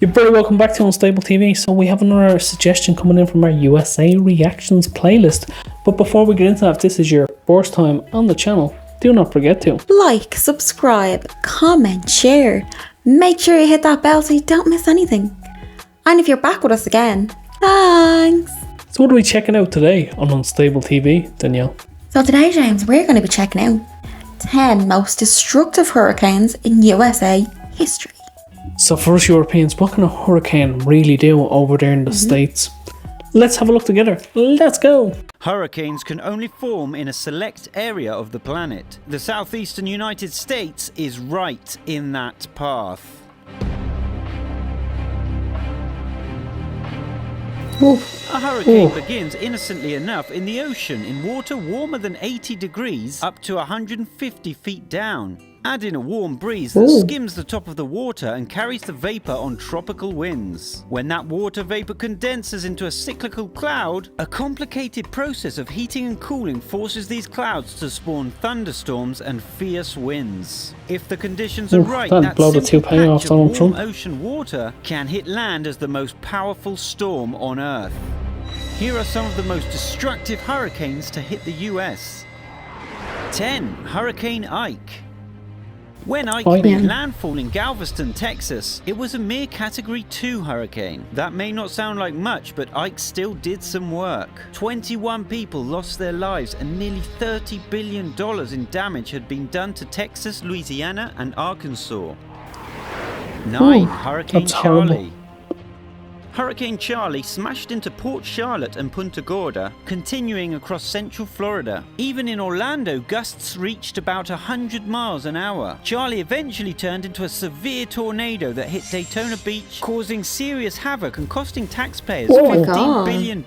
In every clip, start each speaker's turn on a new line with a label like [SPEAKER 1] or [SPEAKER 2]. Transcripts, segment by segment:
[SPEAKER 1] You're very welcome back to Unstable TV. So we have another suggestion coming in from our USA reactions playlist. But before we get into that, if this is your first time on the channel, do not forget to
[SPEAKER 2] like, subscribe, comment, share. Make sure you hit that bell so you don't miss anything. And if you're back with us again, thanks.
[SPEAKER 1] So what are we checking out today on Unstable TV, Danielle?
[SPEAKER 2] So today, James, we're going to be checking out 10 most destructive hurricanes in USA history.
[SPEAKER 1] So for us Europeans, what can a hurricane really do over there in the States? Let's have a look together. Let's go.
[SPEAKER 3] Hurricanes can only form in a select area of the planet. The southeastern United States is right in that path. A hurricane begins innocently enough in the ocean in water warmer than 80 degrees up to 150 feet down. Add in a warm breeze that skims the top of the water and carries the vapor on tropical winds. When that water vapor condenses into a cyclical cloud, a complicated process of heating and cooling forces these clouds to spawn thunderstorms and fierce winds. If the conditions are right, that simple patch of warm ocean water can hit land as the most powerful storm on Earth. Here are some of the most destructive hurricanes to hit the US. 10. Hurricane Ike. When Ike made landfall in Galveston, Texas, it was a mere Category 2 hurricane. That may not sound like much, but Ike still did some work. 21 people lost their lives and nearly $30 billion in damage had been done to Texas, Louisiana, and Arkansas. 9. Hurricane Charlie.
[SPEAKER 1] Horrible.
[SPEAKER 3] Hurricane Charlie smashed into Port Charlotte and Punta Gorda, continuing across central Florida. Even in Orlando, gusts reached about 100 miles an hour. Charlie eventually turned into a severe tornado that hit Daytona Beach, causing serious havoc and costing taxpayers $15 billion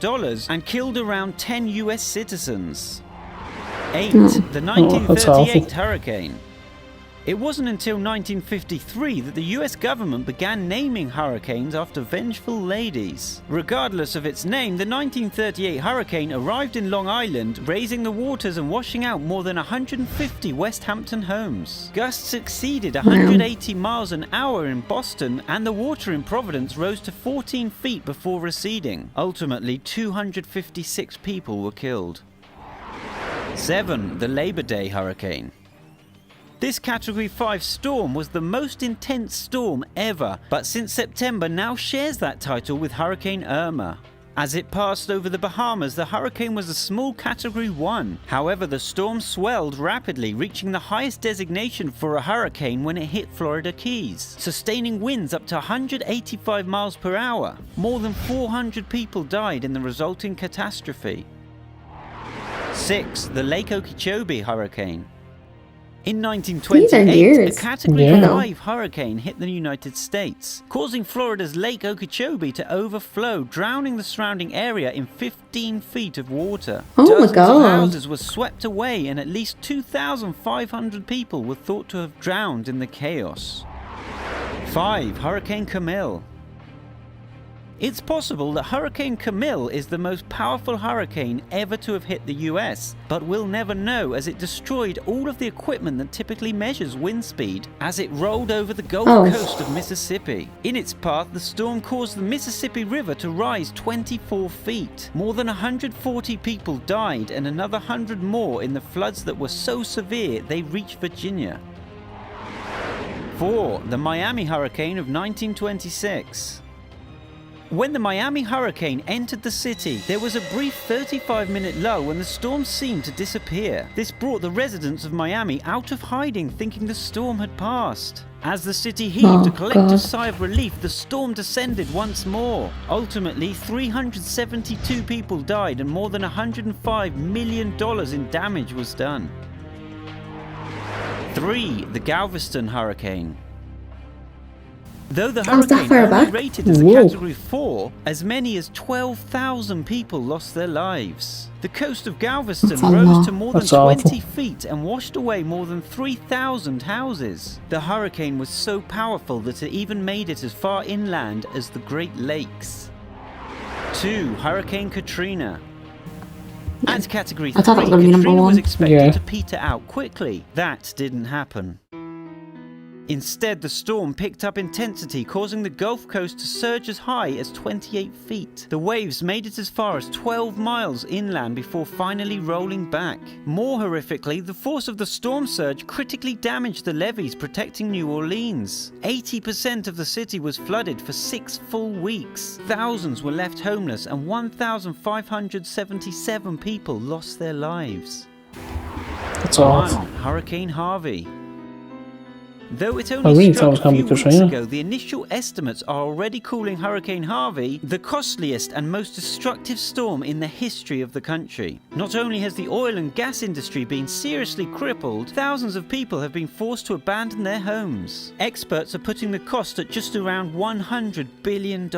[SPEAKER 3] and killed around 10 US citizens. 8. The 1938 hurricane. It wasn't until 1953 that the US government began naming hurricanes after vengeful ladies. Regardless of its name, the 1938 hurricane arrived in Long Island, raising the waters and washing out more than 150 West Hampton homes. Gusts exceeded 180 miles an hour in Boston, and the water in Providence rose to 14 feet before receding. Ultimately, 256 people were killed. 7. The Labor Day hurricane. This Category 5 storm was the most intense storm ever, but since September now shares that title with Hurricane Irma. As it passed over the Bahamas, the hurricane was a small Category 1. However, the storm swelled rapidly, reaching the highest designation for a hurricane when it hit Florida Keys, sustaining winds up to 185 miles per hour. More than 400 people died in the resulting catastrophe. 6. The Lake Okeechobee hurricane. In 1928, a Category 5 hurricane hit the United States, causing Florida's Lake Okeechobee to overflow, drowning the surrounding area in 15 feet of water. Dozens of houses were swept away and at least 2,500 people were thought to have drowned in the chaos. 5. Hurricane Camille. It's possible that Hurricane Camille is the most powerful hurricane ever to have hit the US, but we'll never know as it destroyed all of the equipment that typically measures wind speed as it rolled over the Gulf Coast of Mississippi. In its path, the storm caused the Mississippi River to rise 24 feet. More than 140 people died and another 100 more in the floods that were so severe they reached Virginia. 4. The Miami hurricane of 1926. When the Miami hurricane entered the city, there was a brief 35-minute lull when the storm seemed to disappear. This brought the residents of Miami out of hiding, thinking the storm had passed. As the city heaved a collective sigh of relief, the storm descended once more. Ultimately, 372 people died and more than $105 million in damage was done. 3. The Galveston hurricane. Though the hurricane only rated as a Category 4, as many as 12,000 people lost their lives. The coast of Galveston rose to more than 20 feet and washed away more than 3,000 houses. The hurricane was so powerful that it even made it as far inland as the Great Lakes. 2. Hurricane Katrina. At Category 3, Katrina was expected to peter out quickly. That didn't happen. Instead, the storm picked up intensity, causing the Gulf Coast to surge as high as 28 feet. The waves made it as far as 12 miles inland before finally rolling back. More horrifically, the force of the storm surge critically damaged the levees protecting New Orleans. 80% of the city was flooded for 6 full weeks. Thousands were left homeless and 1,577 people lost their lives.
[SPEAKER 1] That's awful.
[SPEAKER 3] Hurricane Harvey. Though it
[SPEAKER 1] I
[SPEAKER 3] only
[SPEAKER 1] really thought it was
[SPEAKER 3] struck a
[SPEAKER 1] gonna
[SPEAKER 3] few
[SPEAKER 1] be
[SPEAKER 3] weeks
[SPEAKER 1] Katrina.
[SPEAKER 3] ago, the initial estimates are already calling Hurricane Harvey the costliest and most destructive storm in the history of the country. Not only has the oil and gas industry been seriously crippled, thousands of people have been forced to abandon their homes. Experts are putting the cost at just around $100 billion.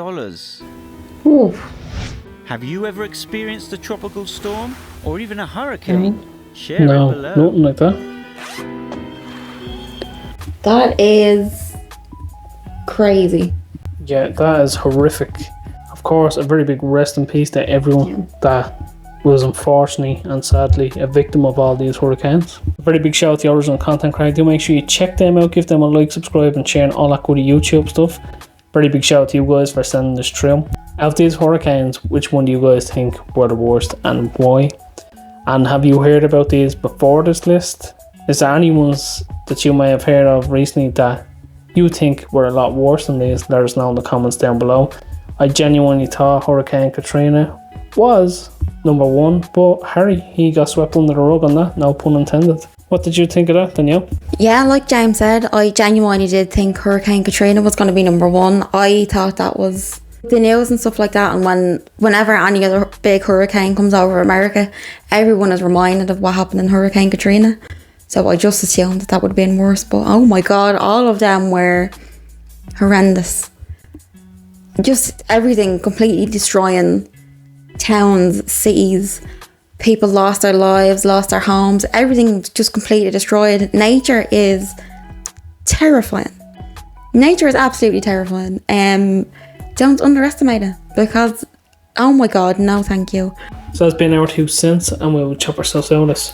[SPEAKER 1] Ooh.
[SPEAKER 3] Have you ever experienced a tropical storm or even a hurricane? Share
[SPEAKER 1] No,
[SPEAKER 3] it below.
[SPEAKER 1] nothing like that.
[SPEAKER 2] That is crazy.
[SPEAKER 1] Yeah, that is horrific. Of course, a very big rest in peace to everyone that was unfortunately and sadly a victim of all these hurricanes. A very big shout out to the original content creator. Do make sure you check them out, give them a like, subscribe and share and all that good YouTube stuff. Very big shout out to you guys for sending this through. Out of these hurricanes, which one do you guys think were the worst and why? And have you heard about these before this list? Is there any ones that you may have heard of recently that you think were a lot worse than these? Let us know in the comments down below. I genuinely thought Hurricane Katrina was number one, but Harry, he got swept under the rug on that, no pun intended. What did you think of that, Danielle?
[SPEAKER 2] Yeah, like James said, I genuinely did think Hurricane Katrina was going to be number one. I thought that was the news and stuff like that, and whenever any other big hurricane comes over America, everyone is reminded of what happened in Hurricane Katrina. So I just assumed that would have been worse, but oh my god, all of them were horrendous. Just everything completely destroying towns, cities. People lost their lives, lost their homes. Everything was just completely destroyed. Nature is terrifying. Nature is absolutely terrifying. Don't underestimate it, because oh my god, no thank you.
[SPEAKER 1] So that's been our 2 cents, and we'll chop ourselves out of this.